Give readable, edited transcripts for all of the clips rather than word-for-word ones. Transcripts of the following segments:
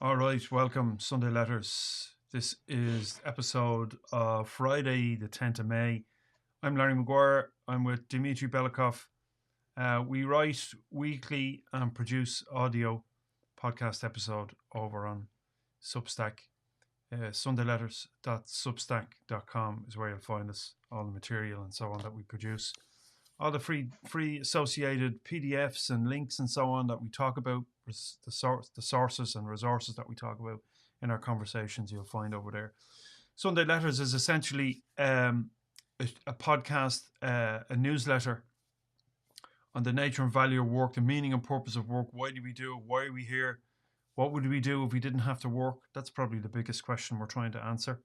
All right, welcome, Sunday Letters. This is episode of Friday, the 10th of May. I'm Larry McGuire. I'm with Dmitri Belikov. We write weekly and produce audio podcast episode over on Substack. Sundayletters.substack.com is where you'll find us, all the material and so on that we produce. All the free associated PDFs and links and so on that we talk about, the sources and resources that we talk about in our conversations, you'll find over there. Sunday Letters is essentially a podcast, a newsletter on the nature and value of work, the meaning and purpose of work. Why do we do it? Why are we here? What would we do if we didn't have to work? That's probably the biggest question we're trying to answer,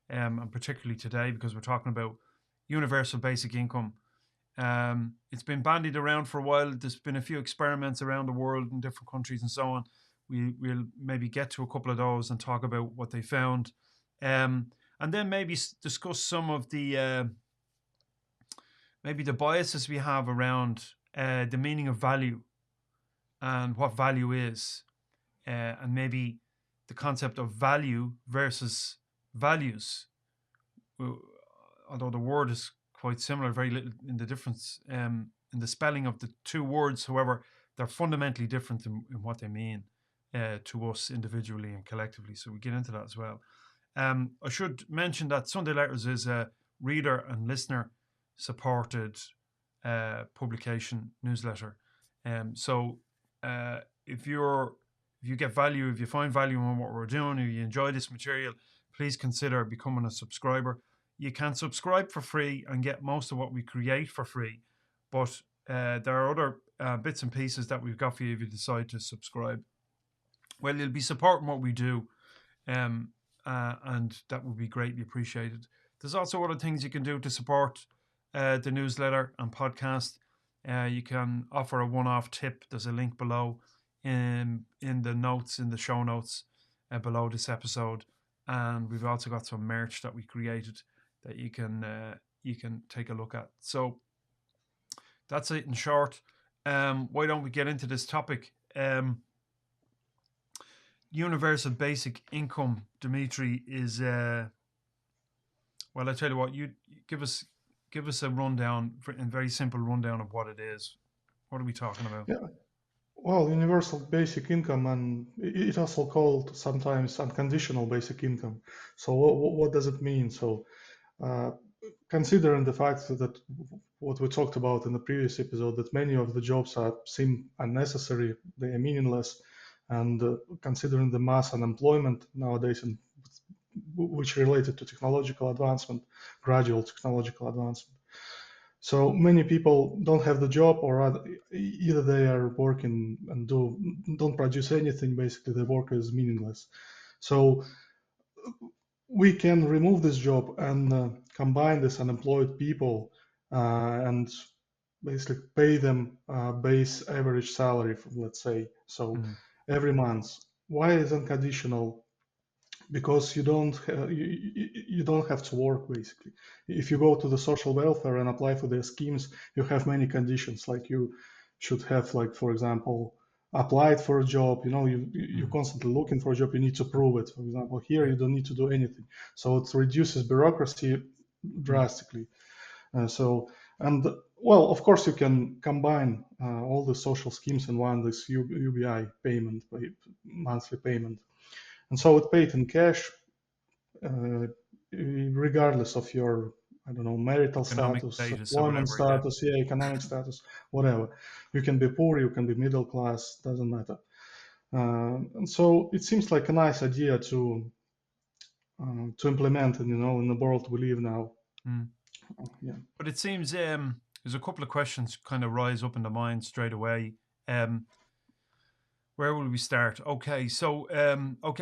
and particularly today because we're talking about universal basic income. It's been bandied around for a while. There's been a few experiments around the world in different countries and so on. We'll maybe get to a couple of those and talk about what they found, and then maybe discuss some of the maybe the biases we have around the meaning of value and what value is, and maybe the concept of value versus values. Although the word is quite similar, very little in the difference in the spelling of the two words. However, they're fundamentally different in what they mean to us individually and collectively. So we get into that as well. I should mention that Sunday Letters is a reader and listener supported publication newsletter. So if you get value, if you find value in what we're doing, if you enjoy this material, please consider becoming a subscriber. You can subscribe for free and get most of what we create for free, but there are other bits and pieces that we've got for you if you decide to subscribe. Well, you'll be supporting what we do, and that would be greatly appreciated. There's also other things you can do to support the newsletter and podcast. You can offer a one-off tip. There's a link below in the notes, in the show notes below this episode, and we've also got some merch that we created that you can take a look at. So that's it in short. Why don't we get into this topic? Universal basic income, Dmitri, is well, I tell you what, you give us a rundown, a very simple rundown of what it is. What are we talking about? Yeah, well, universal basic income, and it's also called sometimes unconditional basic income. So what does it mean? So uh, considering the fact that what we talked about in the previous episode, that many of the jobs seem unnecessary, they are meaningless, and considering the mass unemployment nowadays, and which related to technological advancement, gradual technological advancement. So many people don't have the job, or either they are working and don't produce anything. Basically, the work is meaningless. So we can remove this job and combine this unemployed people and basically pay them base average salary, let's say. So every month. Why is unconditional? Because you don't have to work basically. If you go to the social welfare and apply for their schemes, you have many conditions, like you should have, like, for example, applied for a job. You're constantly looking for a job, you need to prove it. For example, here you don't need to do anything, so it reduces bureaucracy drastically. And well, of course, you can combine all the social schemes in one, this UBI payment, monthly payment. And so it paid in cash, regardless of your, I don't know, marital Economic status, status or employment whatever, yeah. status, yeah, economic status, whatever. You can be poor, you can be middle class, doesn't matter. And so it seems like a nice idea to implement, in the world we live now. Yeah. But it seems there's a couple of questions kind of rise up in the mind straight away. Where will we start? Okay, so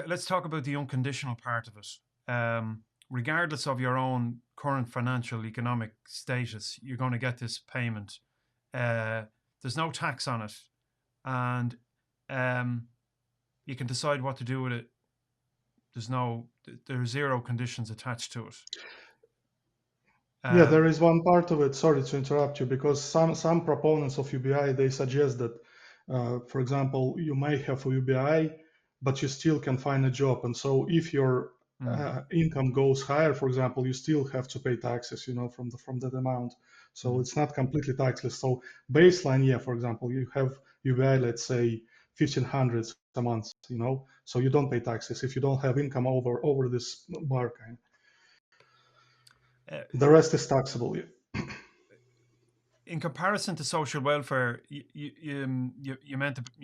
let's talk about the unconditional part of it. Regardless of your own current financial economic status, you're going to get this payment. There's no tax on it, and you can decide what to do with it. There are zero conditions attached to it. Yeah, there is one part of it. Sorry to interrupt you, because some proponents of UBI, they suggest that, for example, you may have a UBI, but you still can find a job. And so if your mm, income goes higher, for example, you still have to pay taxes, from that amount. So mm, it's not completely taxless. So baseline, yeah, for example, you have UBI, let's say 1,500 a month, so you don't pay taxes if you don't have income over this bar kind. uh, The rest is taxable. Yeah. in comparison to social welfare, you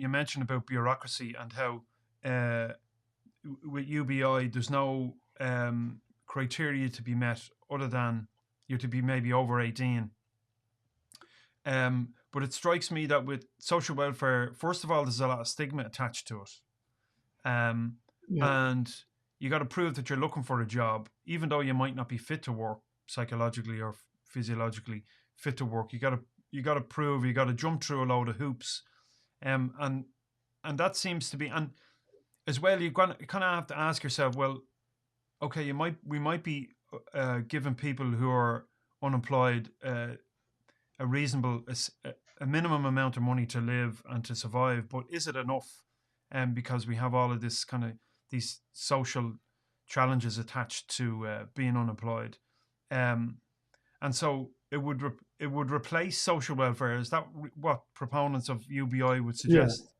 mentioned about bureaucracy and how uh, with UBI there's no criteria to be met other than you to be maybe over 18. But it strikes me that with social welfare, first of all, there's a lot of stigma attached to it, um, Yeah. and you got to prove that you're looking for a job, even though you might not be fit to work psychologically or physiologically fit to work. You got to prove, you got to jump through a load of hoops, um, and and that seems to be, and as well, you kind of have to ask yourself, well, okay, we might be giving people who are unemployed a reasonable a minimum amount of money to live and to survive, but is it enough? Because we have all of this kind of these social challenges attached to being unemployed, um, and so it would replace social welfare. Is that what proponents of UBI would Yeah. suggest?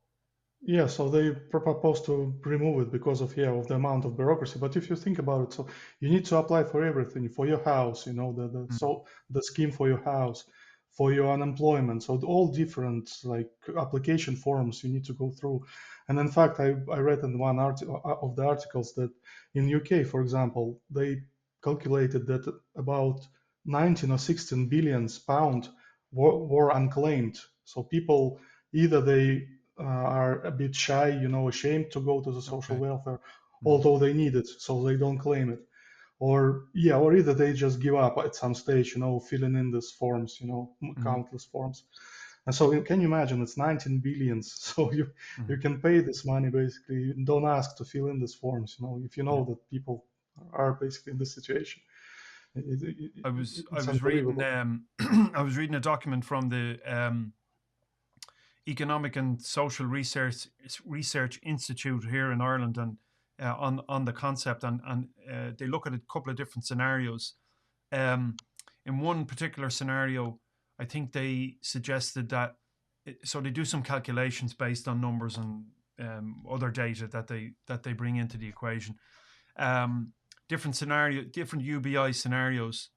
Yeah, so they propose to remove it because of the amount of bureaucracy. But if you think about it, so you need to apply for everything for your house, Mm, the scheme for your house, for your unemployment. So all different like application forms you need to go through. And in fact, I read in one article of the articles that in UK, for example, they calculated that about 19 or 16 billions pound were unclaimed. So people either they are a bit shy, ashamed to go to the social okay. welfare, Mm, although they need it, so they don't claim it. Or either they just give up at some stage, filling in these forms, mm, countless forms. And so can you imagine it's 19 billions. So you mm, can pay this money basically. You don't ask to fill in these forms, if you yeah. know that people are basically in this situation. I It's was reading unbelievable. I was reading a document from the Economic and Social Research Institute here in Ireland, and on the concept, and they look at a couple of different scenarios. Um, in one particular scenario, I think they suggested that so they do some calculations based on numbers and other data that they bring into the equation. Um, different UBI scenarios.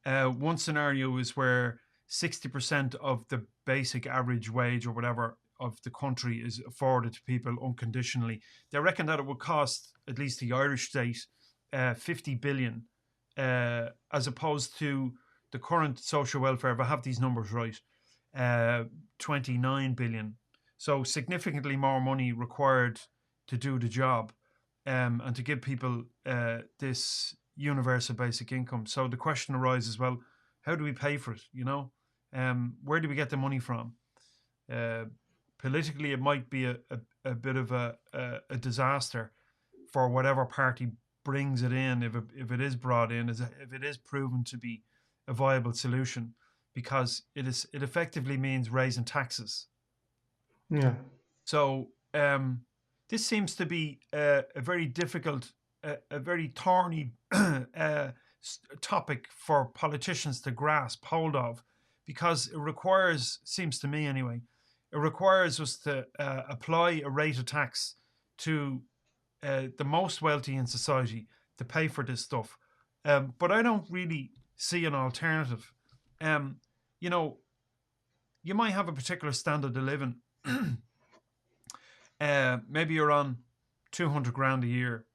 One scenario is where 60% of the basic average wage or whatever of the country is afforded to people unconditionally. They reckon that it would cost at least the Irish state 50 billion, as opposed to the current social welfare, if I have these numbers right, uh, 29 billion. So significantly more money required to do the job, and to give people this universal basic income. So the question arises: well, how do we pay for it? Where do we get the money from? Uh, Politically, it might be a bit of a disaster for whatever party brings it in, if it is brought in, if it is proven to be a viable solution, because it effectively means raising taxes. Yeah. So this seems to be a very difficult, a very thorny topic for politicians to grasp hold of, because it requires, seems to me anyway, it requires us to apply a rate of tax to the most wealthy in society to pay for this stuff. But I don't really see an alternative. Um, you know, you might have a particular standard of living. Maybe you're on 200 grand a year.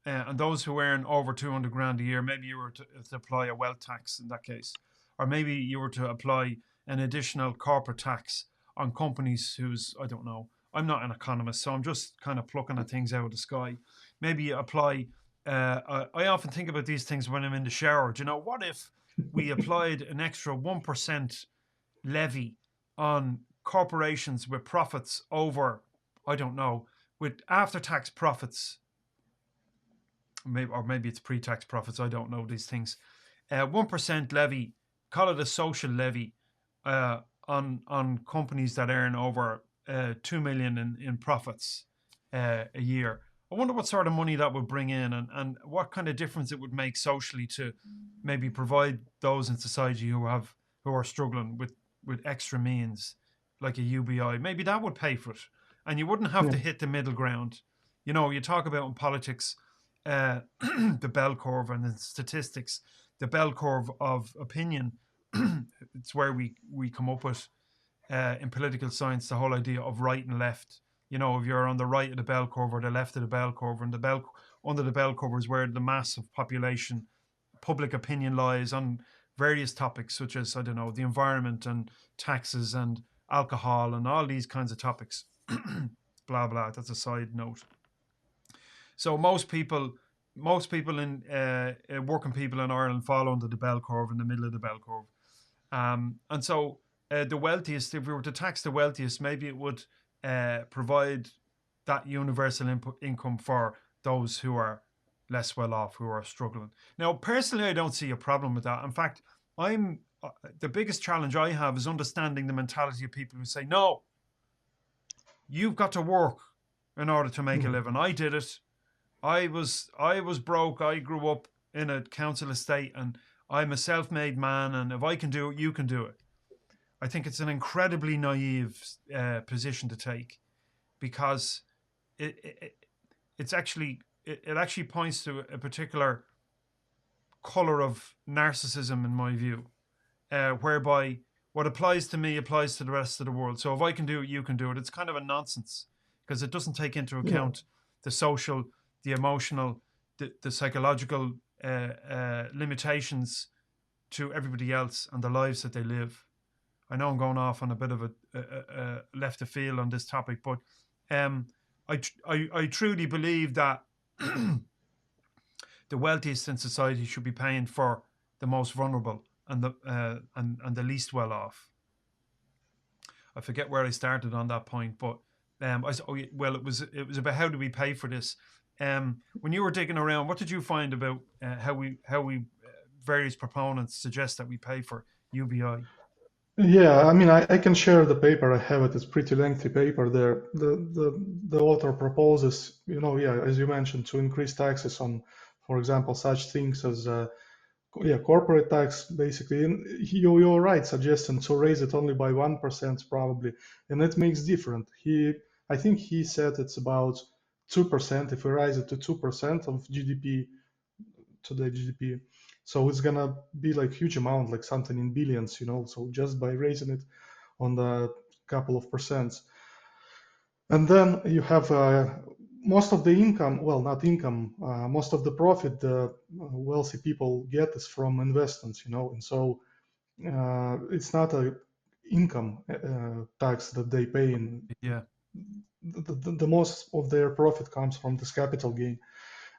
And those who earn over 200 grand a year, maybe you were to apply a wealth tax in that case. Or maybe you were to apply an additional corporate tax on companies whose, I don't know, I'm not an economist, so I'm just kind of plucking at things out of the sky. Maybe you apply, I often think about these things when I'm in the shower. Do you know, what if we applied an extra 1% levy on corporations with profits over, I don't know, with after tax profits, maybe it's pre tax profits, I don't know these things. 1% levy, call it a social levy, on companies that earn over 2 million in profits. a year. I wonder what sort of money that would bring in, and what kind of difference it would make socially to maybe provide those in society who are struggling with extra means, like a UBI. Maybe that would pay for it, and you wouldn't have Yeah, to hit the middle ground. You know, you talk about in politics, the bell curve and the statistics, the bell curve of opinion. It's where we come up with in political science the whole idea of right and left. You know, if you're on the right of the bell curve or the left of the bell curve, and the bell under the bell curve is where the mass of population, public opinion lies on various topics such as, I don't know, the environment and taxes and alcohol and all these kinds of topics. Blah blah. That's a side note. So most people in working people in Ireland fall under the bell curve, in the middle of the bell curve. And so the wealthiest, if we were to tax the wealthiest, maybe it would provide that universal income for those who are less well off, who are struggling. Now, personally, I don't see a problem with that. In fact, I'm the biggest challenge I have is understanding the mentality of people who say, "No, you've got to work in order to make a mm, living. I did it. I was broke. I grew up in a council estate, and I'm a self-made man. And if I can do it, you can do it." I think it's an incredibly naive position to take, because it, it it's actually it actually points to a particular color of narcissism, in my view, whereby what applies to me applies to the rest of the world. So if I can do it, you can do it. It's kind of a nonsense, because it doesn't take into yeah, account the social, the emotional, the psychological limitations to everybody else and the lives that they live. I know I'm going off on a bit of a left of field on this topic, but um, I truly believe that the wealthiest in society should be paying for the most vulnerable and the least well off. I forget where I started on that point, but well, it was about how do we pay for this. When you were digging around, what did you find about how we various proponents suggest that we pay for UBI? yeah. I mean, I can share the paper. I have it. It's pretty lengthy paper there. The author proposes, yeah, as you mentioned, to increase taxes on, for example, such things as yeah, corporate tax basically. And you're right, suggesting to raise it only by 1% probably, and it makes different. I think he said it's about 2%. If we raise it to 2% of GDP, to the GDP, so it's gonna be like huge amount, like something in billions, So just by raising it on the couple of percents, and then you have most of the income, well, not income, most of the profit the wealthy people get is from investments, and so it's not a income tax that they pay in. Yeah. The most of their profit comes from this capital gain,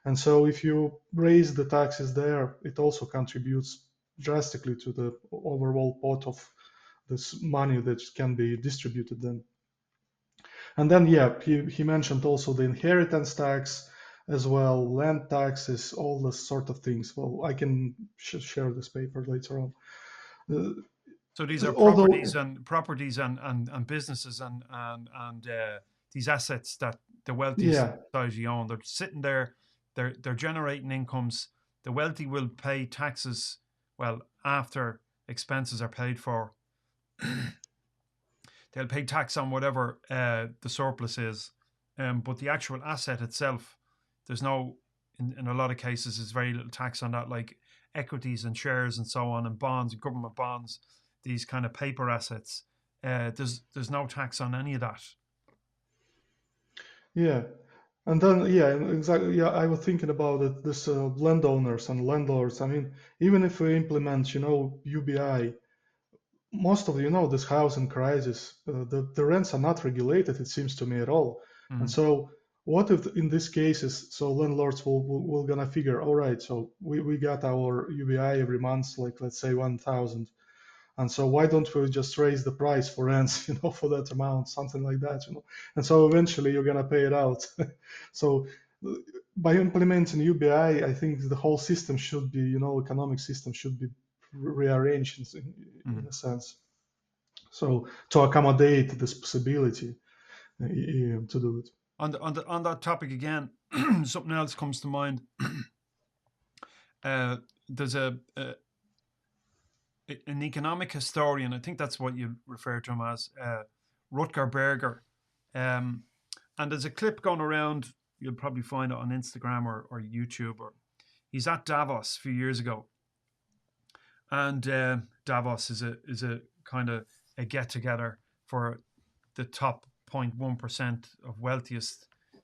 and so if you raise the taxes there, it also contributes drastically to the overall pot of this money that can be distributed then. And then, yeah, he mentioned also the inheritance tax as well, land taxes, all this sort of things. Well, I can share this paper later on. So these are Although, properties and businesses and these assets that the wealthiest yeah, society own. They're sitting there, they're generating incomes. The wealthy will pay taxes, well, after expenses are paid for. They'll pay tax on whatever the surplus is, but the actual asset itself, there's no, in a lot of cases, there's very little tax on that, like equities and shares and so on, and bonds, government bonds, these kind of paper assets. There's no tax on any of that. yeah. And then, yeah, exactly. Yeah, I was thinking about it. This landowners and landlords. I mean, even if we implement, UBI, most of this housing crisis, the rents are not regulated, it seems to me at all. And Mm, so, what if in these cases, so landlords will gonna figure, all right, so we got our UBI every month, like let's say 1,000, and so why don't we just raise the price for rents, for that amount, something like that. And so eventually you're gonna pay it out. So uh, by implementing UBI, I think the whole system should be, economic system should be rearranged in mm. a sense. So to accommodate this possibility to do it. on that topic again, something else comes to mind. There's an economic historian. I think that's what you refer to him as, Rutger Berger. Um, and there's a clip going around. You'll probably find it on Instagram or YouTube. Or he's at Davos a few years ago, and Davos is a kind of a get together for the top 0.1% of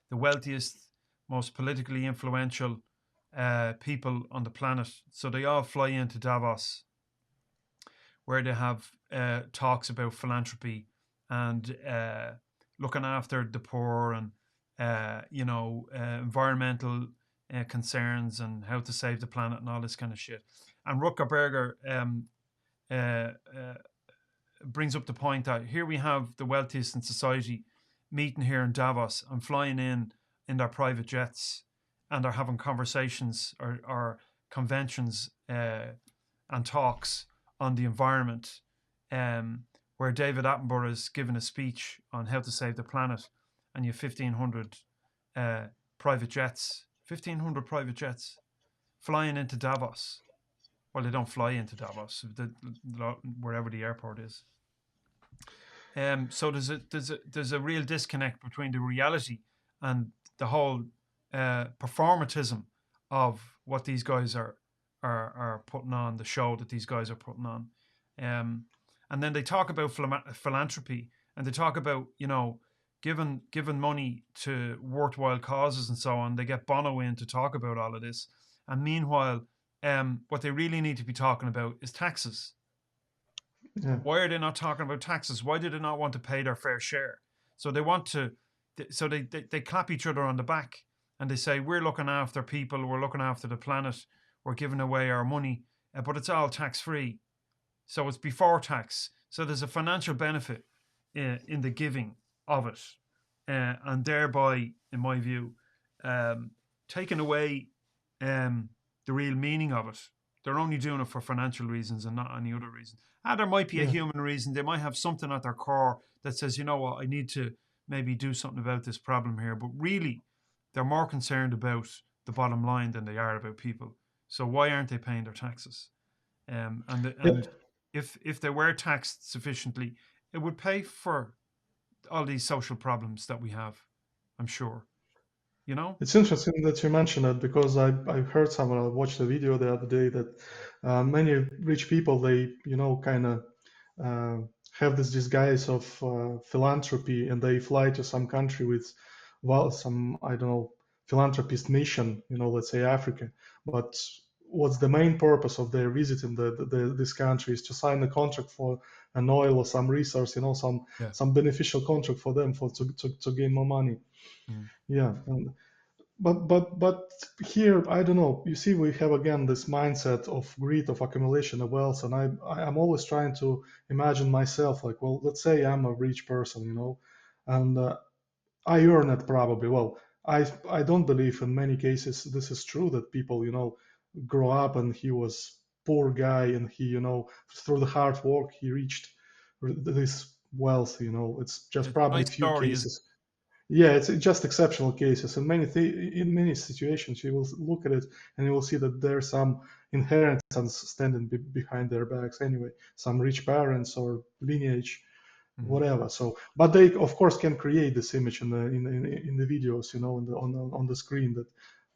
the wealthiest, most politically influential people on the planet. So they all fly into Davos, where they have talks about philanthropy and looking after the poor and environmental concerns and how to save the planet and all this kind of shit. And Rutger Berger uh, uh, brings up the point that here we have the wealthiest in society meeting here in Davos and flying in their private jets, and they're having conversations or conventions and talks on the environment, where David Attenborough is giving a speech on how to save the planet, and you have 1,500 private jets, 1,500 private jets flying into Davos. Well, they don't fly into Davos, wherever the airport is. So there's a real disconnect between the reality and the whole performatism of what these guys are putting on, the show that these guys are putting on. And then they talk about philanthropy, and they talk about giving money to worthwhile causes and so on. They get Bono in to talk about all of this, and meanwhile, what they really need to be talking about is taxes. Yeah. Why are they not talking about taxes? Why do they not want to pay their fair share? So they want to, so they clap each other on the back and they say, we're looking after people, we're looking after the planet, we're giving away our money, but it's all tax free. So it's before tax. So there's a financial benefit in the giving of it. And thereby, in my view, taking away the real meaning of it. They're only doing it for financial reasons and not any other reason. There might be a Yeah. human reason. They might have something at their core that says, you know what, I need to maybe do something about this problem here. But really, they're more concerned about the bottom line than they are about people. So why aren't they paying their taxes? Yeah. And if they were taxed sufficiently, it would pay for all these social problems that we have. I'm sure. You know. It's interesting that you mentioned that because I heard someone, I watched a video the other day that many rich people, they, kind of uh, have this disguise of philanthropy, and they fly to some country with, well, some, I don't know, philanthropist mission, let's say Africa. But what's the main purpose of their visit in this country is to sign a contract for an oil or some resource, Yeah. some beneficial contract for them to gain more money. Mm. Yeah. And but here, I don't know, you see, we have again this mindset of greed, of accumulation of wealth, and I'm always trying to imagine myself like, well, let's say I'm a rich person, and I earn it probably. Well, I don't believe in many cases this is true, that people, grow up and he was poor guy, and he, through the hard work he reached this wealth. It's just It's a probably nice few story, isn't cases. Yeah, it's just exceptional cases. In in many situations, you will look at it and you will see that there's some inheritance standing behind their backs anyway, some rich parents or lineage, it? Mm. whatever. So, but they of course can create this image in the videos, on the screen, that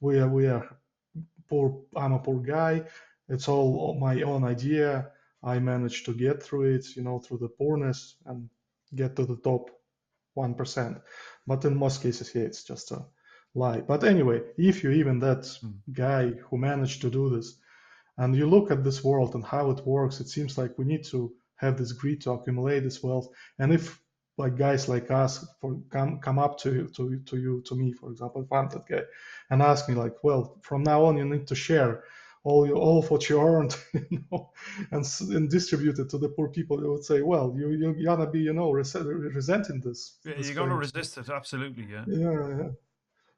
we are poor. I'm a poor guy. It's all my own idea. I managed to get through it, through the poorness, and get to the top 1%. But in most cases, yeah, it's just a lie. But anyway, if you even that Mm. guy who managed to do this, and you look at this world and how it works, it seems like we need to have this greed to accumulate this wealth. And if like guys like us come up to you, to me, for example, if I'm that guy, and ask me like, well, from now on you need to share all of what you earned, and distribute it to the poor people, you would say, well, you're gonna be, resenting Yeah, this you're going to claim. resist it, absolutely. Yeah. Yeah, yeah.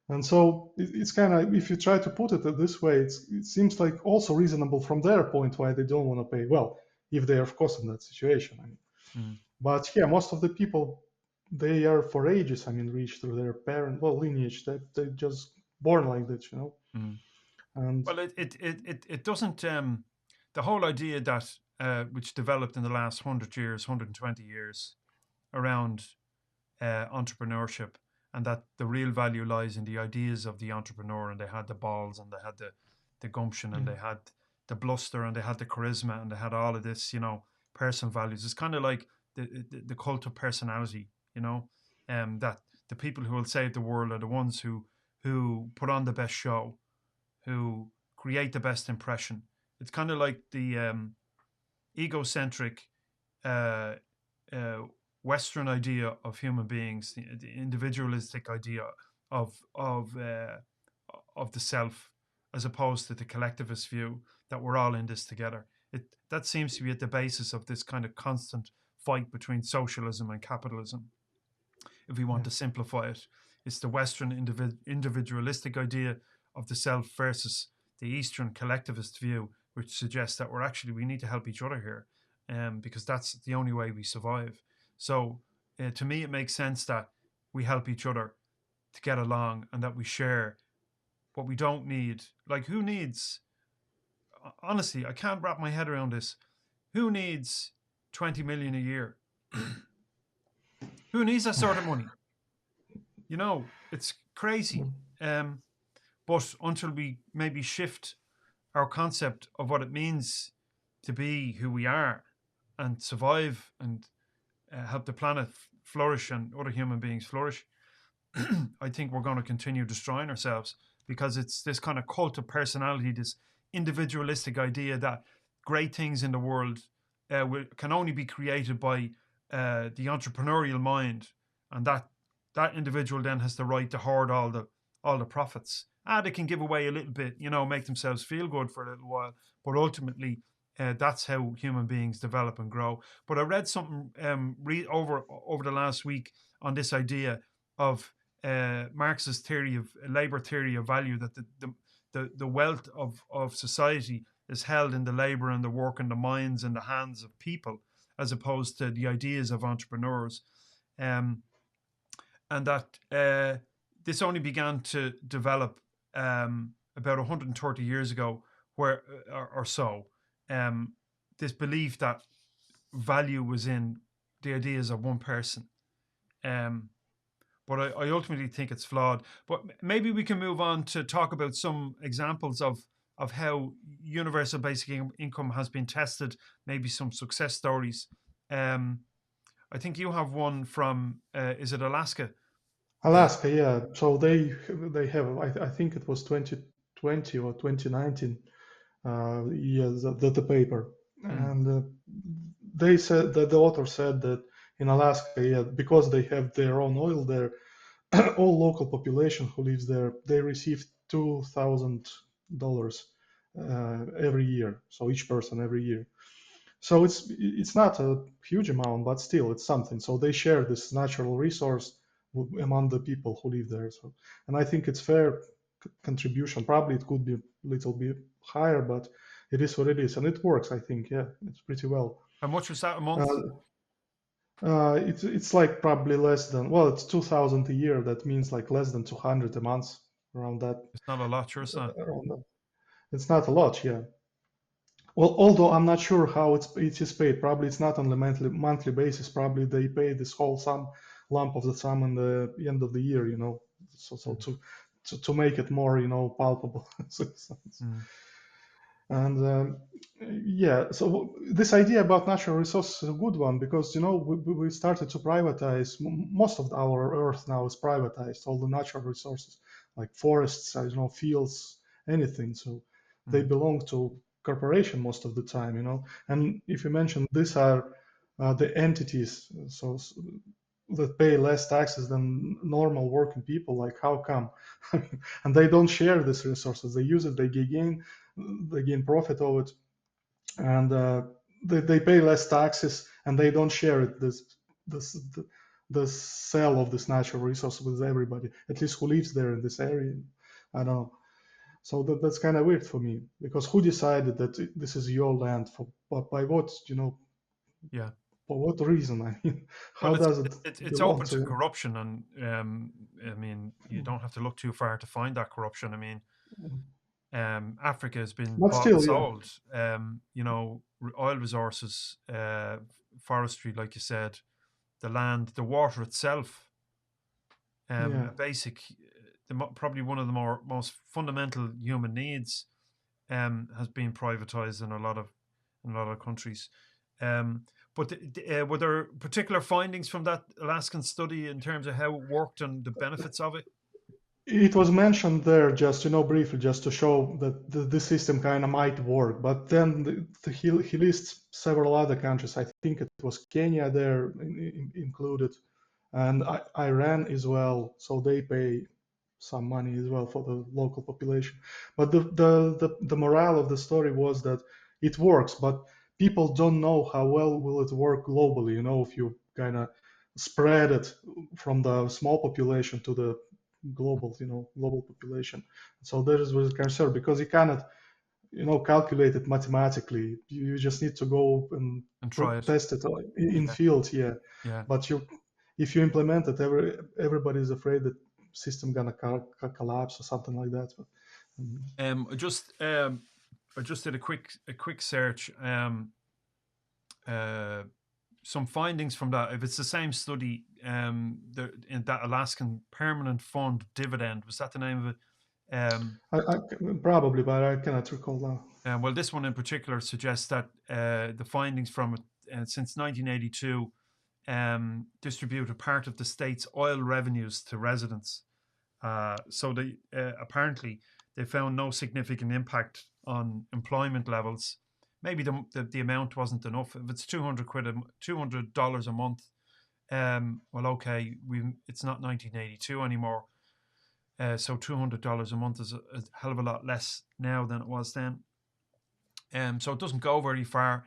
And so it's kind of, if you try to put it this way, it seems like also reasonable from their point why they don't want to pay. Well, if they are, of course, in that situation. I mean. Mm. But yeah, most of the people, they are for ages, I mean, reached through their parent, well, lineage, that they just born like that, you know. Mm. And Well, it doesn't. The whole idea that which developed in the last 100 years, 120 years around entrepreneurship, and that the real value lies in the ideas of the entrepreneur, and they had the balls, and they had the gumption, and mm, they had the bluster, and they had the charisma, and they had all of this, personal values. It's kind of like the cult of personality, that the people who will save the world are the ones who put on the best show, who create the best impression. It's kind of like the egocentric uh, uh, Western idea of human beings, the individualistic idea of of uh, of the self, as opposed to the collectivist view that we're all in this together. That seems to be at the basis of this kind of constant fight between socialism and capitalism. If we want yeah, to simplify it, it's the Western individualistic idea of the self versus the Eastern collectivist view, which suggests that we need to help each other here, because that's the only way we survive. So, to me, it makes sense that we help each other to get along, and that we share what we don't need. Like, who needs? Honestly, I can't wrap my head around this. Who needs 20 million a year? Who needs that sort of money? It's crazy. mm, Um, but until we maybe shift our concept of what it means to be who we are and survive and help the planet flourish and other human beings flourish, I think we're going to continue destroying ourselves, because it's this kind of cult of personality, this individualistic idea that great things in the world can only be created by the entrepreneurial mind, and that individual then has the right to hoard all the profits. They can give away a little bit, make themselves feel good for a little while, but ultimately, that's how human beings develop and grow. But I read something over the last week on this idea of Marx's theory of labor theory of value, that the wealth of society is held in the labor and the work and the minds and the hands of people, as opposed to the ideas of entrepreneurs. Um, and that this only began to develop about 130 years ago, where or so. Um, this belief that value was in the ideas of one person. Um, but I ultimately think it's flawed. But maybe we can move on to talk about some examples of how universal basic income has been tested. Maybe some success stories. Um, I think you have one from is it Alaska? Alaska, yeah. So they have, I think it was 2020 or 2019, yeah, the paper, Mm, and they said that the author said that in Alaska, yeah, because they have their own oil there, all local population who lives there, they receive $2,000 every year. So each person every year. So it's not a huge amount, but still it's something. So they share this natural resource among the people who live there. So, and I think it's fair contribution. Probably it could be a little bit higher, but it is what it is, and it works. I think, yeah, it's pretty well. how much was that a month? Uh, it's like probably less than, well, it's 2,000 a year. That means like less than 200 a month, around that. It's not a lot, sure it's not. Around that. It's not a lot, yeah. Well, although I'm not sure how it is paid. Probably it's not on a monthly basis. Probably they pay this whole sum, lump of the sum in the end of the year. So Mm, to make it more palpable. mm, And yeah, so this idea about natural resources is a good one, because we started to privatize. Most of our earth now is privatized. All the natural resources like forests, I don't know, fields, anything. So they mm, belong to corporation most of the time. And if you mention these are the entities, that pay less taxes than normal working people. Like, how come? And they don't share these resources. They use it. They gain profit of it, and they pay less taxes, and they don't share it. This the sale of this natural resource with everybody, at least who lives there in this area. I don't know. So that's kind of weird for me, because who decided that this is your land? By what? yeah. For what reason? I mean, Well, how does it it's belong open to to? corruption, and I mean, you don't have to look too far to find that corruption. I mean, Africa has been But bought and still, yeah, sold. Oil resources, forestry, like you said, the land, the water itself, yeah. a basic, probably one of the most fundamental human needs, has been privatized in a lot of countries. Um, but were there particular findings from that Alaskan study in terms of how it worked and the benefits of it? It was mentioned there just, briefly, just to show that this system kind of might work. But then he lists several other countries. I think it was Kenya there included, and Iran as well. So they pay some money as well for the local population. But the morale of the story was that it works, but people don't know how well will it work globally. If you kind of spread it from the small population to the global population. So there is was a concern because you cannot, calculate it mathematically. You just need to go and And try it. test it in Yeah, field, yeah. yeah. But if you implement it, everybody is afraid that system gonna collapse or something like that. But, Um, I just um, I just did a quick search. Uh, some findings from that. If it's the same study, in that Alaskan Permanent Fund dividend, was that the name of it? I probably, but I cannot recall now. Well, this one in particular suggests that the findings from it since 1982 distribute a part of the state's oil revenues to residents. So they apparently they found no significant impact on employment levels. Maybe the amount wasn't enough. If it's 200 quid, $200 a month, well, okay, it's not 1982 anymore. So $200 a month is a hell of a lot less now than it was then. So it doesn't go very far.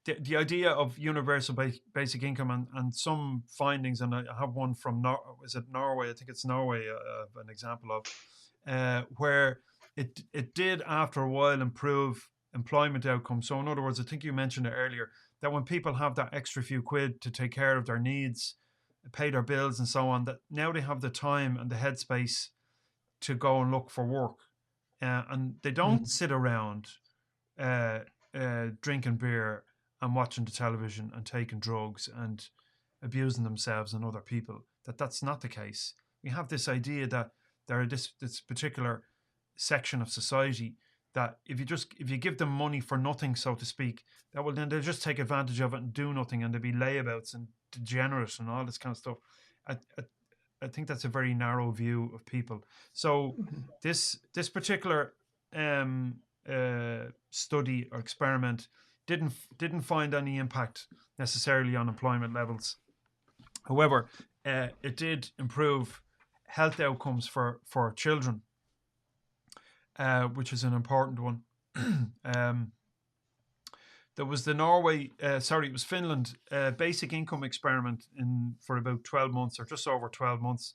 The idea of universal basic income and some findings, and I have one from is it Norway? I think it's Norway, an example of where it did after a while improve employment outcomes. So in other words, I think you mentioned it earlier that when people have that extra few quid to take care of their needs, pay their bills, and so on, that now they have the time and the headspace to go and look for work, and they don't Mhm. sit around uh, drinking beer and watching the television and taking drugs and abusing themselves and other people. That's not the case. We have this idea that there are this particular section of society that if you give them money for nothing, so to speak, that will then they'll just take advantage of it and do nothing, and they'll be layabouts and degenerate and all this kind of stuff. I, I, I think that's a very narrow view of people. So this particular um, study or experiment didn't find any impact necessarily on employment levels. However, it did improve health outcomes for children, which is an important one. um, there was the it was Finland basic income experiment in for about 12 months or just over 12 months.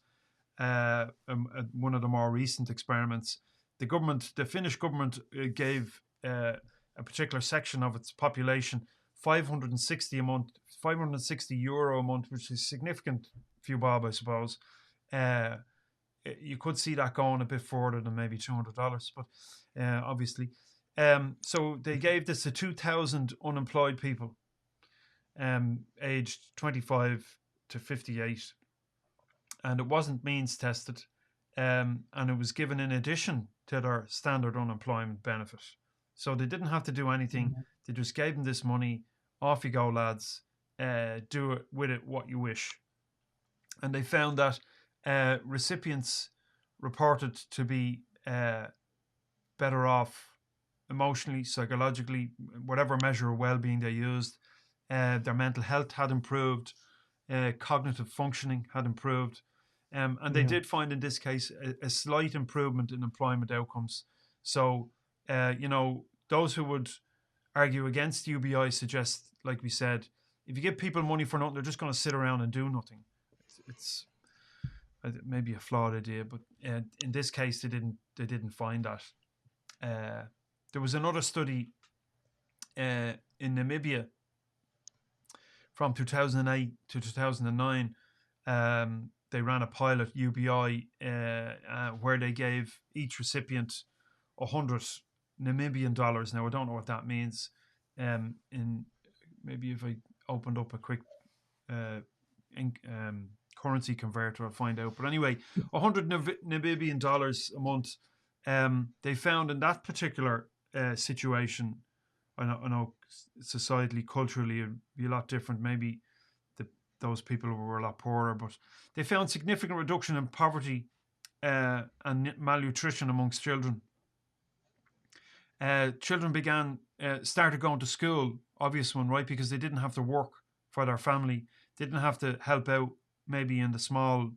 One of the more recent experiments, the Finnish government gave a particular section of its population 560 a month, €560 a month, which is significant few bob, I suppose. Uh, you could see that going a bit further than maybe $200, but obviously. So they gave this to 2,000 unemployed people, aged 25 to 58, and it wasn't means tested, and it was given in addition to their standard unemployment benefit. So they didn't have to do anything. They just gave them this money. Off you go, lads. Do it with it what you wish. And they found that recipients reported to be better off emotionally, psychologically, whatever measure of well-being they used. Their mental health had improved, cognitive functioning had improved, and they Yeah. did find in this case a slight improvement in employment outcomes. So, those who would argue against UBI suggest, like we said, if you give people money for nothing, they're just going to sit around and do nothing. It's maybe a flawed idea, but in this case, they didn't find that. There was another study in Namibia from 2008 to 2009, they ran a pilot UBI where they gave each recipient 100 Namibian dollars. Now I don't know what that means. In maybe if I opened up a quick uh, currency converter, I'll find out. But anyway, 100 Namibian dollars a month. They found in that particular situation. I know societally, culturally, it'd be a lot different. Maybe the, those people were a lot poorer, but they found significant reduction in poverty and malnutrition amongst children. Children started going to school, obvious one, right? Because they didn't have to work for their family, didn't have to help out maybe in the small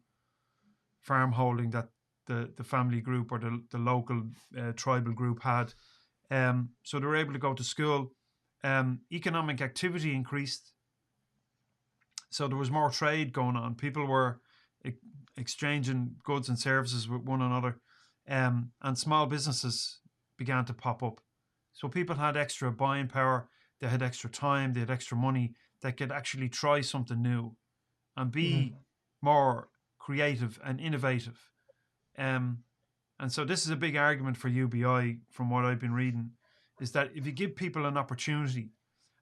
farm holding that the family group or the local tribal group had. So they were able to go to school. Economic activity increased. So there was more trade going on. People were exchanging goods and services with one another. And small businesses began to pop up. So people had extra buying power, they had extra time, they had extra money, they could actually try something new and be more creative and innovative. Um, and so this is a big argument for UBI from what I've been reading, is that if you give people an opportunity,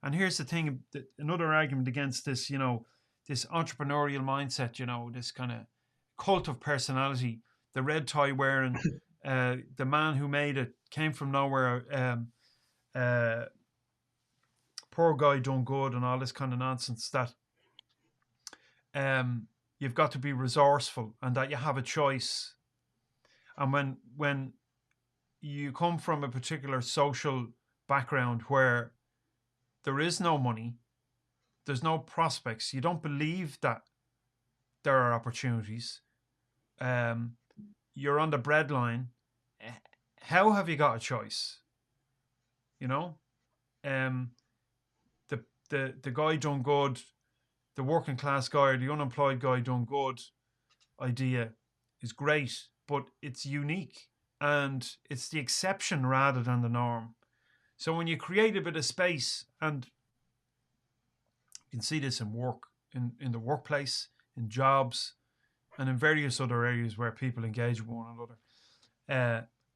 and here's the thing, another argument against this, this entrepreneurial mindset, this kind of cult of personality, the red tie wearing, the man who made it came from nowhere, poor guy done good, and all this kind of nonsense that you've got to be resourceful and that you have a choice. And when you come from a particular social background where there is no money, there's no prospects, you don't believe that there are opportunities, you're on the breadline, how have you got a choice? Um, the guy done good, the working class guy or the unemployed guy done good idea is great, but it's unique and it's the exception rather than the norm. So when you create a bit of space, and you can see this in work, in the workplace, in jobs, and in various other areas where people engage with one another,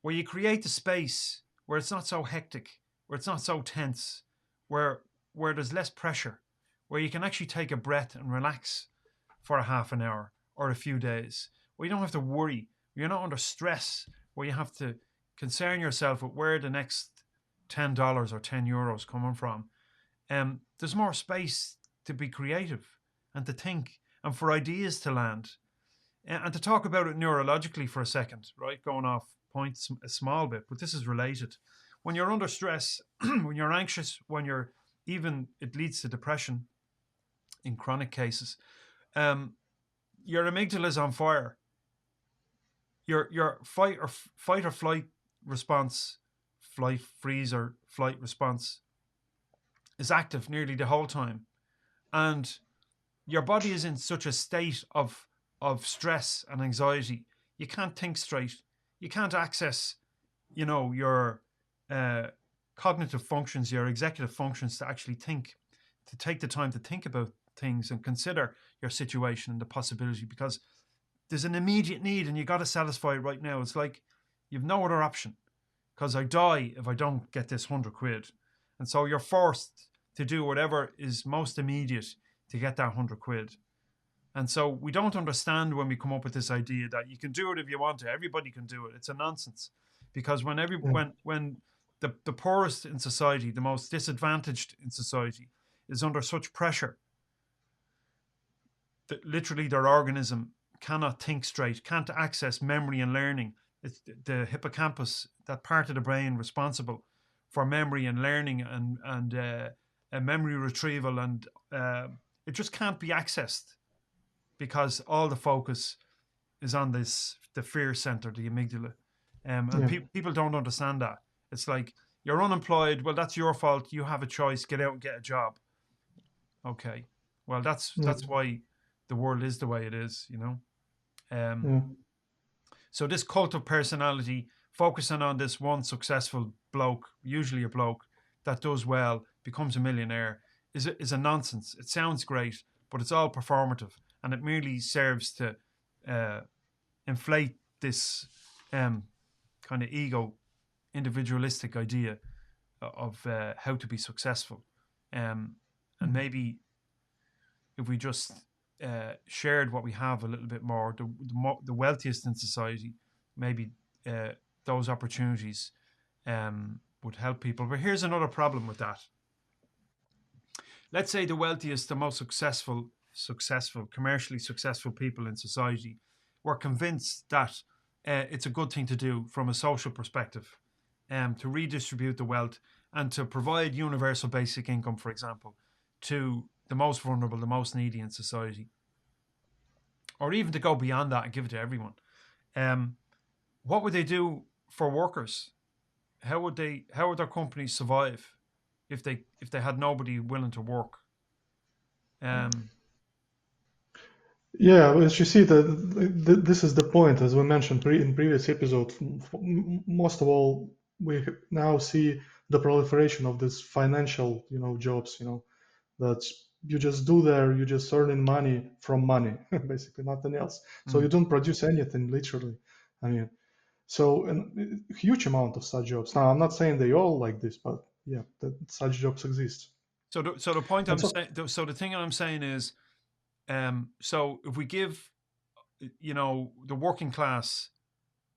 where you create the space where it's not so hectic, where it's not so tense, where there's less pressure, where you can actually take a breath and relax for a half an hour or a few days, where you don't have to worry, you're not under stress, where you have to concern yourself with where the next $10 or €10 coming from. There's more space to be creative and to think and for ideas to land. And to talk about it neurologically for a second, right? Going off point a small bit, but this is related. When you're under stress, when you're anxious, it leads to depression in chronic cases. Your amygdala is on fire. Your fight or flight response, flight, freeze or flight response is active nearly the whole time. And your body is in such a state of stress and anxiety, you can't think straight. You can't access, your cognitive functions, your executive functions to actually think, to take the time to think about things and consider your situation and the possibility, because there's an immediate need and you got to satisfy it right now. It's like you've no other option because I die if I don't get this £100. And so you're forced to do whatever is most immediate to get that £100. And so we don't understand when we come up with this idea that you can do it if you want to. Everybody can do it. It's a nonsense, because when the poorest in society, the most disadvantaged in society, is under such pressure that literally their organism cannot think straight, can't access memory and learning. It's the hippocampus, that part of the brain responsible for memory and learning and memory retrieval, and it just can't be accessed because all the focus is on the fear center, the amygdala. And people don't understand that. It's like, you're unemployed, well, that's your fault, you have a choice, get out and get a job. Okay, well, that's why the world is the way it is, So this cult of personality, focusing on this one successful bloke, usually a bloke, that does well, becomes a millionaire, is a nonsense. It sounds great, but it's all performative, and it merely serves to uh, inflate this kind of ego, individualistic idea of how to be successful. And maybe if we just shared what we have a little bit more, the wealthiest in society, maybe uh, those opportunities would help people. But here's another problem with that. Let's say the wealthiest, the most commercially successful people in society were convinced that it's a good thing to do from a social perspective, to redistribute the wealth and to provide universal basic income, for example, to the most vulnerable, the most needy in society, or even to go beyond that and give it to everyone. Um, what would they do for workers? How would their companies survive if they had nobody willing to work? Um, Yeah, as you see, this is the point, as we mentioned in previous episode. Most of all, we now see the proliferation of this financial, jobs, that you just do there, you just earning money from money, basically nothing else. So you mm. don't produce anything, literally. I mean, so a huge amount of such jobs. Now, I'm not saying they all like this, but yeah, such jobs exist. So the point And I'm so, saying, so the thing I'm saying is, so if we give, the working class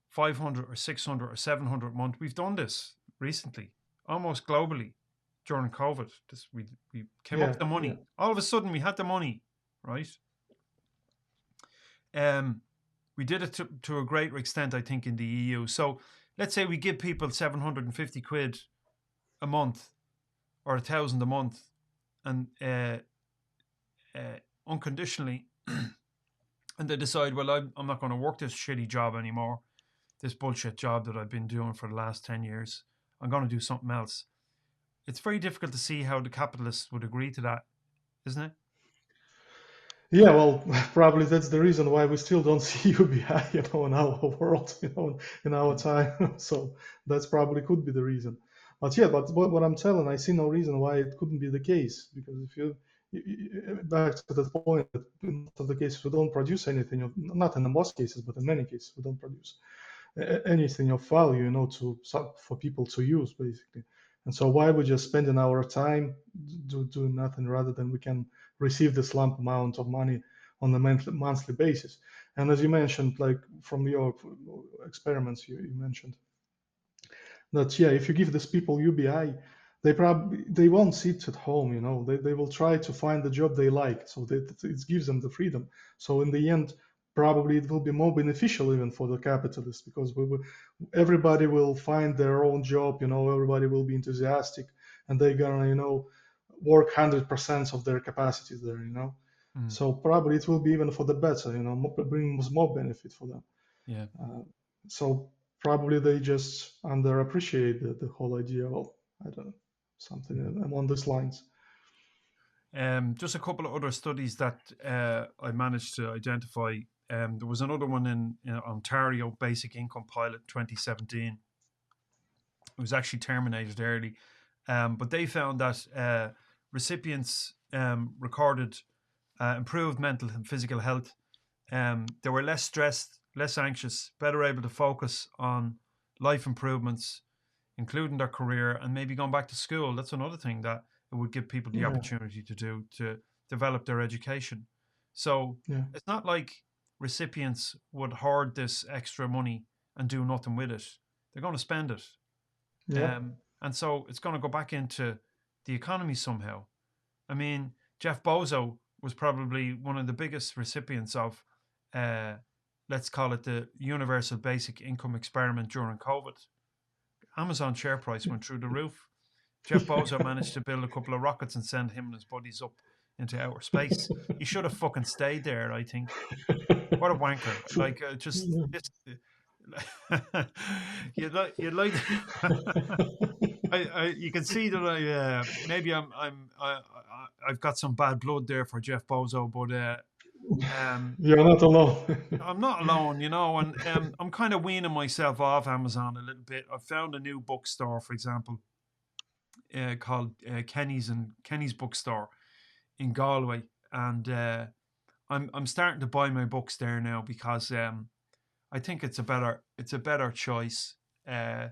500 or 600 or 700 a month, we've done this recently, almost globally during COVID. We came up yeah, with the yeah, money. All of a sudden, we had the money, right? Um, we did it to a greater extent, I think, in the EU. So let's say we give people 750 quid a month or 1,000 a month, and unconditionally, and they decide, well, I'm not going to work this shitty job anymore, this bullshit job that I've been doing for the last 10 years. I'm going to do something else. It's very difficult to see how the capitalists would agree to that, isn't it? yeah. Well, probably that's the reason why we still don't see UBI, in our world, in our Mm. time. So that's probably could be the reason. But yeah, but what I'm telling, I see no reason why it couldn't be the case. Because if back to that point, that in most of the cases we don't produce anything, not in the most cases, but in many cases we don't produce anything of value, for people to use, basically. And so why we just spending our time doing nothing rather than we can receive this lump amount of money on a monthly basis? And as you mentioned, like from your experiments, you mentioned that, yeah, if you give these people UBI, they won't sit at home, they will try to find the job they like, so that it gives them the freedom. So in the end, probably it will be more beneficial even for the capitalists, because everybody will find their own job, everybody will be enthusiastic, and they're gonna, work 100% of their capacities there, Mm. so probably it will be even for the better, bring more benefit for them. Yeah. uh, so probably they just underappreciate the whole idea of, I don't know, something along these lines. Just a couple of other studies that I managed to identify. There was another one in Ontario, Basic Income Pilot 2017. It was actually terminated early, but they found that recipients recorded improved mental and physical health. They were less stressed, less anxious, better able to focus on life improvements, including their career and maybe going back to school. That's another thing that it would give people the Yeah, opportunity to do to develop their education. So yeah, it's not like recipients would hoard this extra money and do nothing with it. They're going to spend it. yeah, And so it's going to go back into the economy somehow. I mean, Jeff Bozo was probably one of the biggest recipients of, uh, let's call it the universal basic income experiment during COVID. Amazon share price went through the roof. Jeff Bozo managed to build a couple of rockets and send him and his buddies up into outer space. He should have fucking stayed there, I think. What a wanker! Like, just yeah. this. You'd like. You can see that maybe I've got some bad blood there for Jeff Bozo, but um, You're not alone. I'm not alone, and I'm kind of weaning myself off Amazon a little bit. I found a new bookstore, for example, called Kenny's Bookstore in Galway, and I'm starting to buy my books there now because I think it's a better choice uh,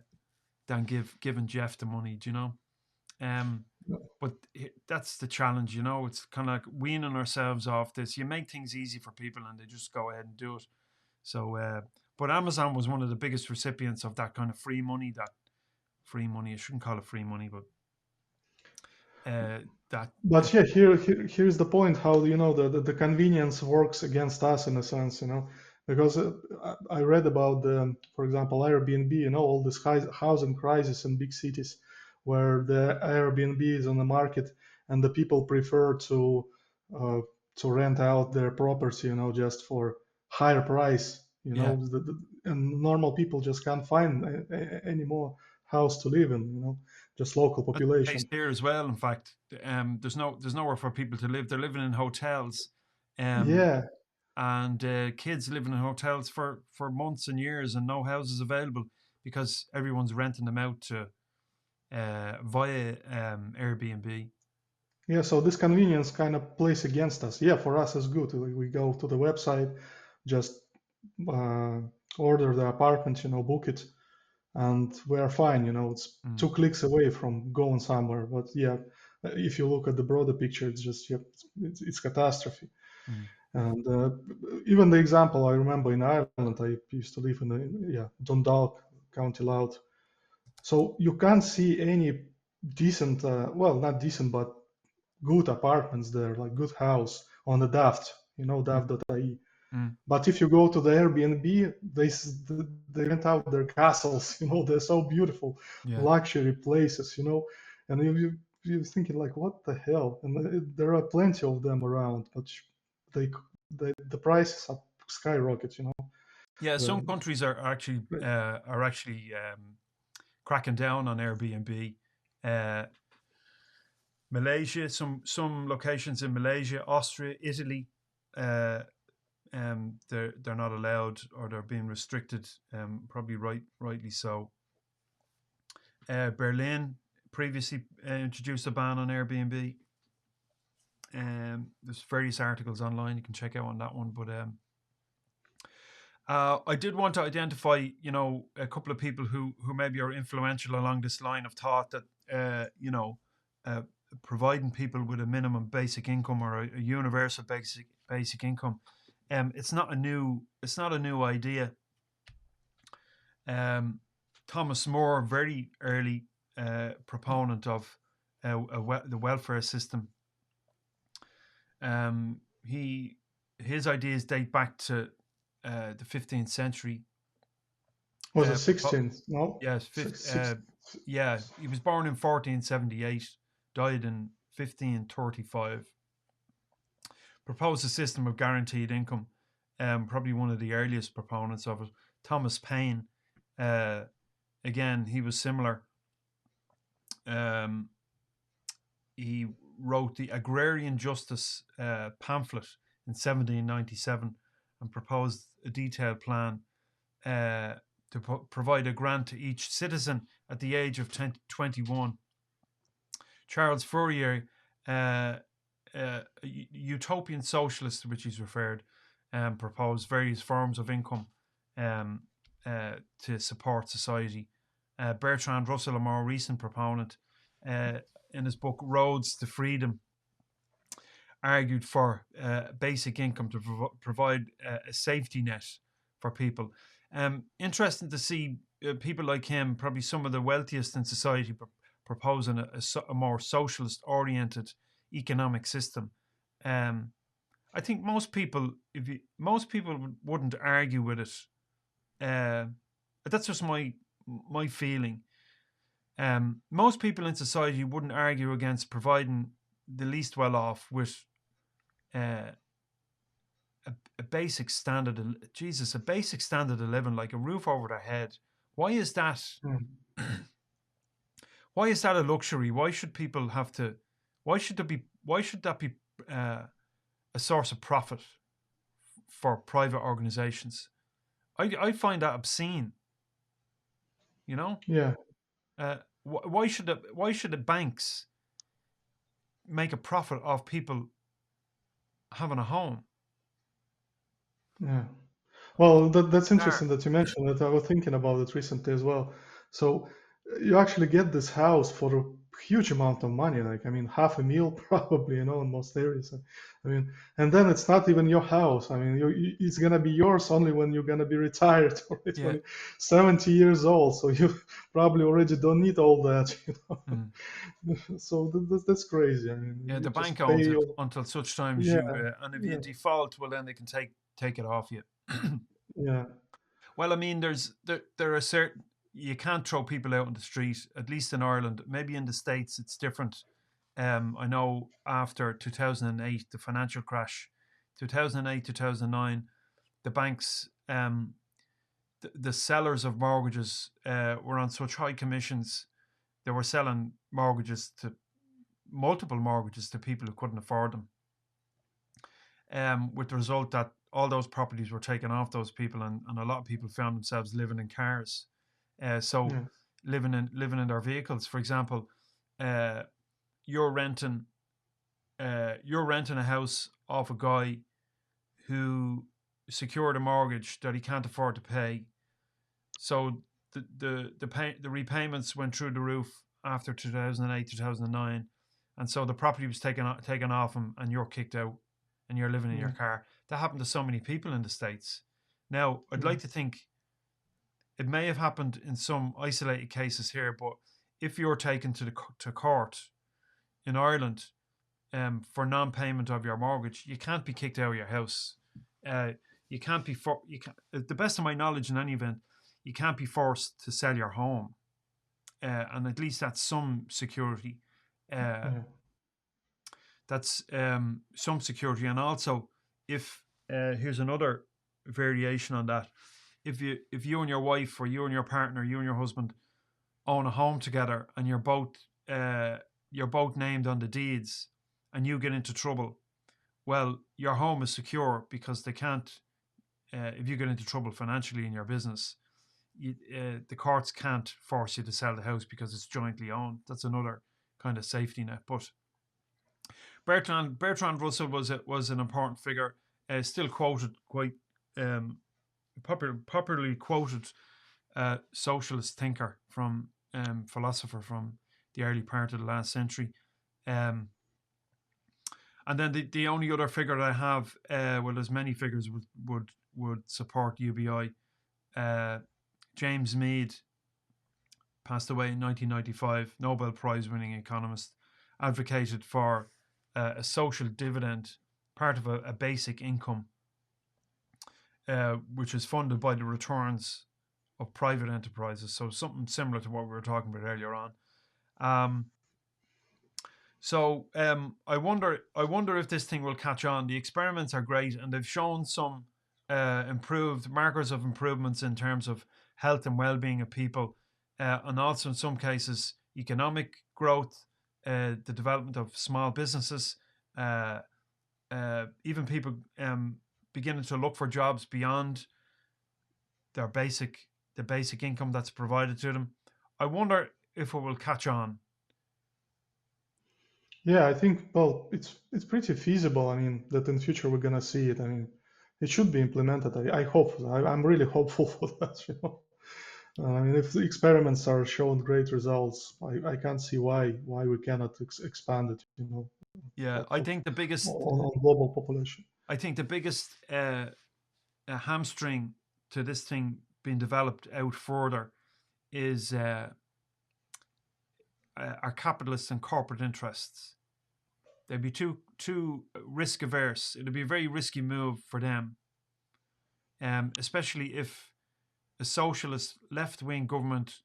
than giving Jeff the money. Do you know? Um, but that's the challenge, you know. It's kind of like weaning ourselves off this. You make things easy for people, and they just go ahead and do it. So, but Amazon was one of the biggest recipients of that kind of free money. That free money, I shouldn't call it free money, but uh, that But yeah, here's the point: how the convenience works against us in a sense, because I read about for example, Airbnb, all this housing crisis in big cities, where the Airbnb is on the market and the people prefer uh, to rent out their property, just for higher price, yeah, and normal people just can't find any more house to live in, just local that's the case population. here as well. In fact, there's nowhere for people to live. They're living in hotels, um, Yeah. and kids living in hotels for months and years, and no houses available because everyone's renting them out to via Airbnb. Yeah, so this convenience kind of plays against us. Yeah, for us it's good. We go to the website, just uh, order the apartment, book it, and we're fine. It's Mm, 2 clicks away from going somewhere. But yeah, if you look at the broader picture, it's just yeah, it's catastrophe. mm, And even the example I remember in Ireland, I used to live in Dundalk, County Louth. So you can't see any decent, well, not decent, but good apartments there, like good house on the Daft, mm, Daft.ie. mm. But if you go to the Airbnb, they rent out their castles. They're so beautiful, Yeah. luxury places. And you're thinking like, what the hell? And there are plenty of them around, but they the prices are skyrocket. Yeah, some The, countries are actually cracking down on Airbnb. Uh, Malaysia, some locations in Malaysia, Austria, Italy, uh, they're not allowed or they're being restricted. Probably rightly so. Berlin previously introduced a ban on Airbnb. There's various articles online you can check out on that one, but I did want to identify, a couple of people who maybe are influential along this line of thought that, uh, providing people with a minimum basic income or a universal basic income, it's not a new idea. Um, Thomas More, very early proponent of the welfare system. He his ideas date back to the 15th century. was it Propo- 16th? No, yes, six. yeah, he was born in 1478, died in 1535. Proposed a system of guaranteed income. Probably one of the earliest proponents of it. Thomas Paine, uh, again, he was similar. Um, he wrote the Agrarian Justice pamphlet in 1797 and proposed a detailed plan uh, to provide a grant to each citizen at the age of 21. Charles Fourier, a utopian socialist to which he's referred, proposed various forms of income um, to support society. Bertrand Russell, a more recent proponent, uh, in his book Roads to Freedom, argued for basic income to provide a safety net for people. Interesting to see people like him, probably some of the wealthiest in society, proposing a more socialist oriented economic system. Um, I think most people wouldn't argue with it. Uh, that's just my feeling. Most people in society wouldn't argue against providing the least well off with uh, a basic standard of Jesus, a basic standard of living, like a roof over their head. Why is that? Mm. Why is that a luxury? Why should people have to? Why should there be? Why should that be a source of profit for private organizations? I find that obscene. You know. Yeah. why should the banks make a profit off people having a home? Yeah. Well, that's There, interesting that you mentioned that. I was thinking about it recently as well. So you actually get this house for a huge amount of money, like I mean, half a meal probably, in most areas. I mean, and then it's not even your house. I mean, it's gonna be yours only when you're gonna be retired or it's yeah, when you're 70 years old. So you probably already don't need all that, mm. So that's crazy. I mean, Yeah. you The bank just owns pay. it until such times Yeah, you, and if you yeah, default, well, then they can take it off you. yeah, Well, I mean, there are certain you can't throw people out on the street. At least in Ireland, maybe in the States it's different. I know after 2008, the financial crash, 2008 2009, the banks, the sellers of mortgages were on such high commissions. They were selling mortgages to multiple mortgages to people who couldn't afford them. With the result that all those properties were taken off those people, and a lot of people found themselves living in cars. So yeah, living in their vehicles. For example, uh, you're renting you're renting a house off a guy who secured a mortgage that he can't afford to pay. So the repayments went through the roof after 2008 2009, and so the property was taken off him, and you're kicked out, and you're living in your yeah, car. That happened to so many people in the States. Now, I'd yeah, like to think it may have happened in some isolated cases here, but if you're taken to court in Ireland, for non-payment of your mortgage, you can't be kicked out of your house. Uh, you can't be you can the best of my knowledge, in any event, you can't be forced to sell your home, and at least that's some security. Uh, yeah, that's some security, and also if here's another variation on that. If you and your wife, or you and your partner, you and your husband own a home together, and uh, you're both named on the deeds, and you get into trouble, well, your home is secure because they can't. If you get into trouble financially in your business, the courts can't force you to sell the house because it's jointly owned. That's another kind of safety net. But Bertrand Russell was an important figure, still quoted quite um, popularly quoted socialist thinker from philosopher from the early part of the last century. Um, and then the only other figure that I have, well, there's many figures would support UBI. Uh, James Mead passed away in 1995, Nobel Prize winning economist, advocated for a social dividend, part of a basic income, which is funded by the returns of private enterprises. So something similar to what we were talking about earlier on. Um, I wonder if this thing will catch on. The experiments are great, and they've shown some improved markers of improvements in terms of health and well-being of people, and also in some cases economic growth, the development of small businesses, uh, even people beginning to look for jobs beyond their the basic income that's provided to them. I wonder if it will catch on. yeah. I think, well, it's pretty feasible. I mean, that in future we're gonna see it. I mean, it should be implemented. I hope. I'm really hopeful for that. I mean, if the experiments are showing great results, I can't see why we cannot expand it. Yeah, Like I think the biggest on global population. I think the biggest hamstring to this thing being developed out further is our capitalists and corporate interests. They'd be too risk averse. It'd be a very risky move for them, especially if a socialist left wing government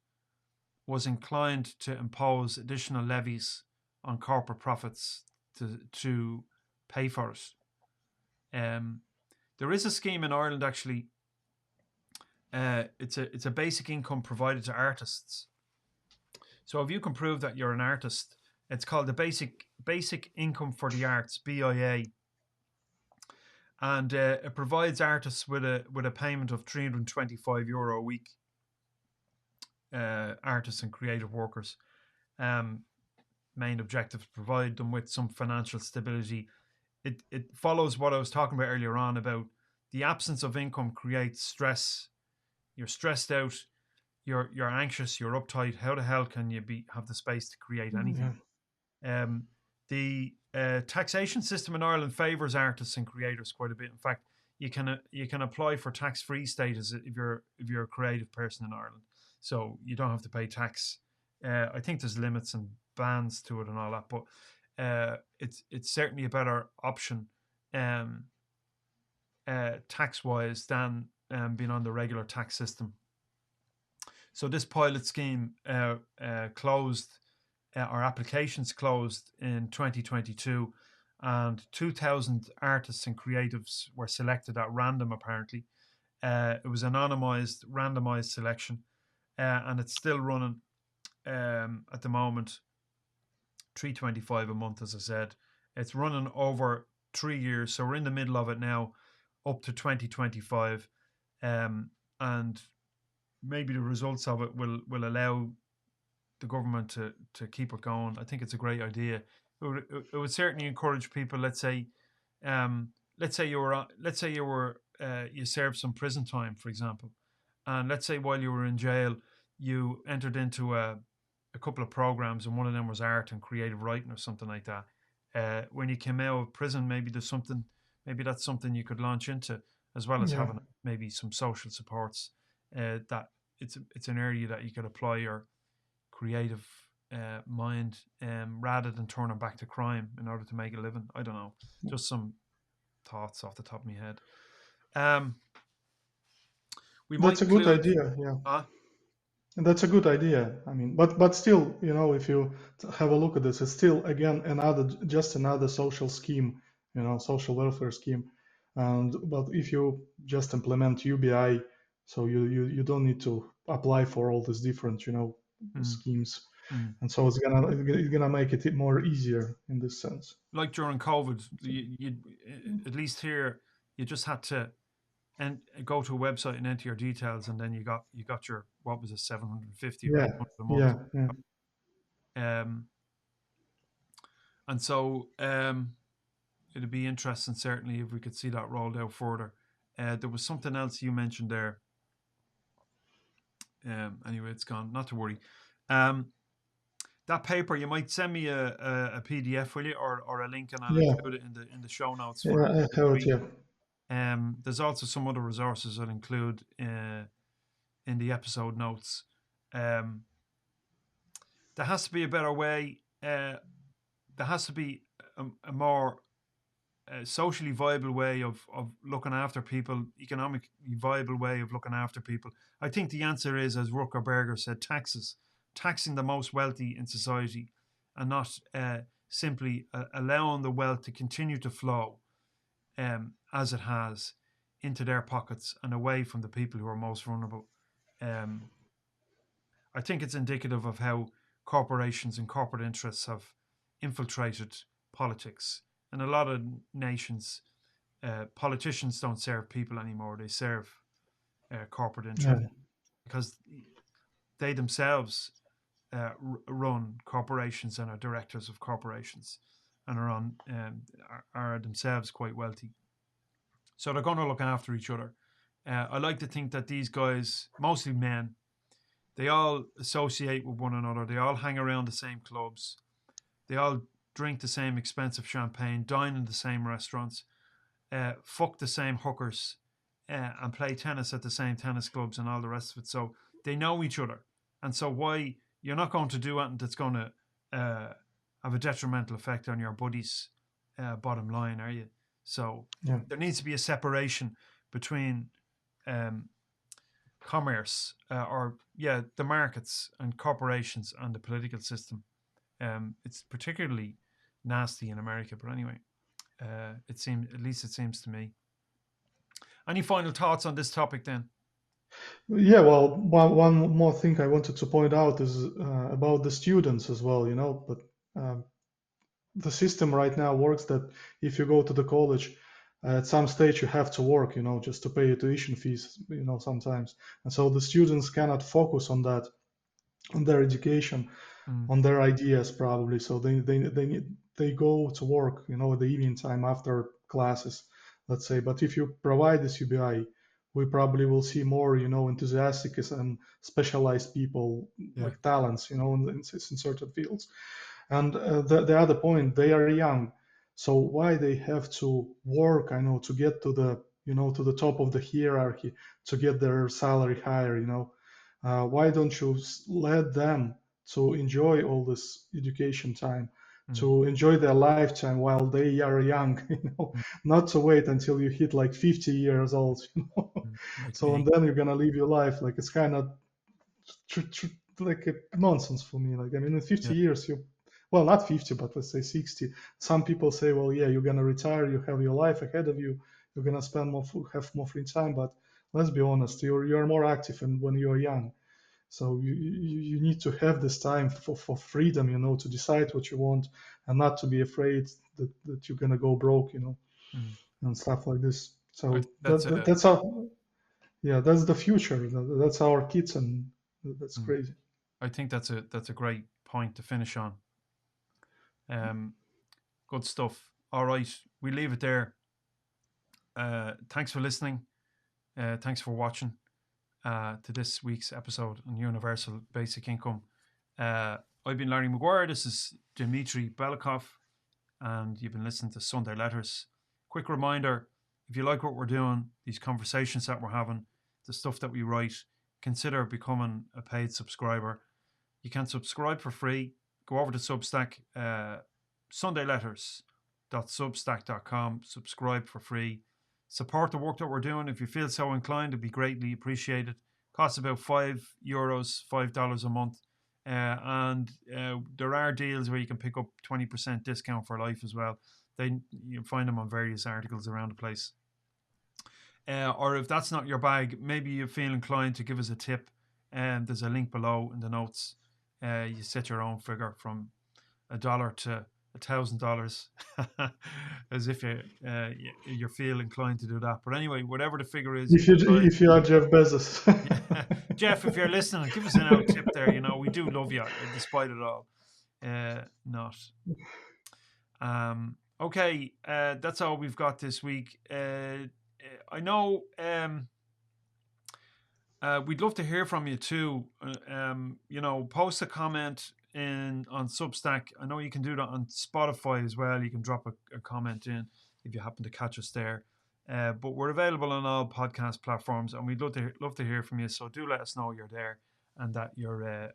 was inclined to impose additional levies on corporate profits to pay for it. Um, there is a scheme in Ireland, actually. It's a basic income provided to artists. So if you can prove that you're an artist, it's called the basic income for the arts (BIA), and it provides artists with a payment of €325 a week. artists and creative workers. Um, Main objective to provide them with some financial stability. It follows what I was talking about earlier on about the absence of income creates stress. You're stressed out. You're anxious. You're uptight. How the hell can you be have the space to create anything? Yeah. Um, the taxation system in Ireland favours artists and creators quite a bit. In fact, you can apply for tax free status if you're a creative person in Ireland, so you don't have to pay tax. I think there's limits and bans to it and all that, but it's certainly a better option, um, tax wise than being on the regular tax system. So this pilot scheme closed, our applications closed in 2022, and 2,000 artists and creatives were selected at random. Apparently, it was anonymized, randomized selection, and it's still running at the moment. 325 a month, as I said. It's running over 3 years, so we're in the middle of it now, up to 2025, and maybe the results of it will allow the government to keep it going. I think it's a great idea. It would certainly encourage people. Let's say you served some prison time, for example, and let's say while you were in jail, you entered into a couple of programs, and one of them was art and creative writing or something like that. When you came out of prison, maybe that's something you could launch into, as well as Yeah. having maybe some social supports. That it's an area that you could apply your creative mind, rather than turning back to crime in order to make a living. I don't know, just some thoughts off the top of my head. Um, we might That's a good include. idea. Yeah. Uh, And that's a good idea. I mean, but still, if you have a look at this, it's still again another social scheme, social welfare scheme. And but if you just implement UBI, so you don't need to apply for all these different, mm, schemes, mm. and so it's gonna make it more easier in this sense. Like during COVID, you at least here you just had to and go to a website and enter your details, and then you got your, what was it, 750 or Yeah, 800 a month. yeah, yeah, Um, and so it'd be interesting, certainly, if we could see that rolled out further. There was something else you mentioned there. Anyway, it's gone. Not to worry. Um, that paper, you might send me a PDF, will you, or a link, and I'll yeah, include it in the show notes yeah. for I the have it. read. Yeah, There's also some other resources I'll include in the episode notes. Um, there has to be a better way. There has to be a more socially viable way of looking after people, economically viable way of looking after people. I think the answer is, as Rutger Berger said, taxes, taxing the most wealthy in society, and not simply allowing the wealth to continue to flow, as it has, into their pockets and away from the people who are most vulnerable. Um, I think it's indicative of how corporations and corporate interests have infiltrated politics. In a lot of nations, politicians don't serve people anymore; they serve corporate interests, yeah, because they themselves run corporations and are directors of corporations, and are themselves quite wealthy. So they're going to look after each other. I like to think that these guys, mostly men, they all associate with one another. They all hang around the same clubs. They all drink the same expensive champagne, dine in the same restaurants, fuck the same hookers, and play tennis at the same tennis clubs and all the rest of it. So they know each other. And so why you're not going to do anything that's going to uh, have a detrimental effect on your buddy's bottom line, are you? So yeah, there needs to be a separation between um, commerce, or yeah, the markets and corporations and the political system. It's particularly nasty in America, but anyway, it seems, at least it seems to me. Any final thoughts on this topic then? yeah. Well, one more thing I wanted to point out is about the students as well. But um, the system right now works that if you go to the college, at some stage you have to work, just to pay your tuition fees, sometimes. And so the students cannot focus on that. on their education, Mm. on their ideas probably. So they go to work, at the evening time after classes, let's say. But if you provide this UBI, we probably will see more, enthusiastic and specialized people Yeah. like talents, in certain fields. And the other point, they are young, so why they have to work? I know, to get to the to the top of the hierarchy, to get their salary higher. Why don't you let them to enjoy all this education time, Mm. to enjoy their lifetime while they are young, Mm. not to wait until you hit like 50 years old, Mm. Like so and me. then you're gonna live your life. Like, it's kind of like a nonsense for me. Like, I mean, in 50 Yeah. years, well, not 50, but let's say 60. Some people say, well, yeah, you're gonna retire, you have your life ahead of you, you're gonna spend have more free time. But let's be honest, you're more active and when you're young. So you need to have this time for freedom, to decide what you want and not to be afraid that you're gonna go broke, Mm. and stuff like this. I So think that's a that's how, yeah, that's the future. That's our kids, and that's mm. crazy. I think that's a great point to finish on. Um, good stuff. All right, we leave it there. Thanks for listening. Thanks for watching to this week's episode on Universal Basic Income. I've been Larry McGuire. This is Dmitri Belikov, and you've been listening to Sunday Letters. Quick reminder, if you like what we're doing, these conversations that we're having, the stuff that we write, consider becoming a paid subscriber. You can subscribe for free. Go over to Substack, sundayletters.substack.com. Subscribe for free. Support the work that we're doing. If you feel so inclined, it'd be greatly appreciated. Costs about €5, $5 a month. And there are deals where you can pick up 20% discount for life as well. You find them on various articles around the place. Or if that's not your bag, maybe you feel inclined to give us a tip. There's a link below in the notes. You set your own figure from $1 to $1,000, as if you feel inclined to do that. But anyway, whatever the figure is, you If you can try. if you are Jeff Bezos. Yeah. Jeff, if you're listening, give us an out tip there. We do love you, despite it all. Not. Okay, that's all we've got this week. I know. We'd love to hear from you too. Post a comment on Substack. I know you can do that on Spotify as well. You can drop a comment in if you happen to catch us there. But we're available on all podcast platforms, and we'd love to hear from you. So do let us know you're there and that you're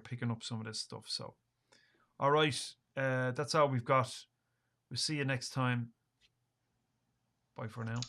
picking up some of this stuff. So, all right, that's all we've got. We'll see you next time. Bye for now.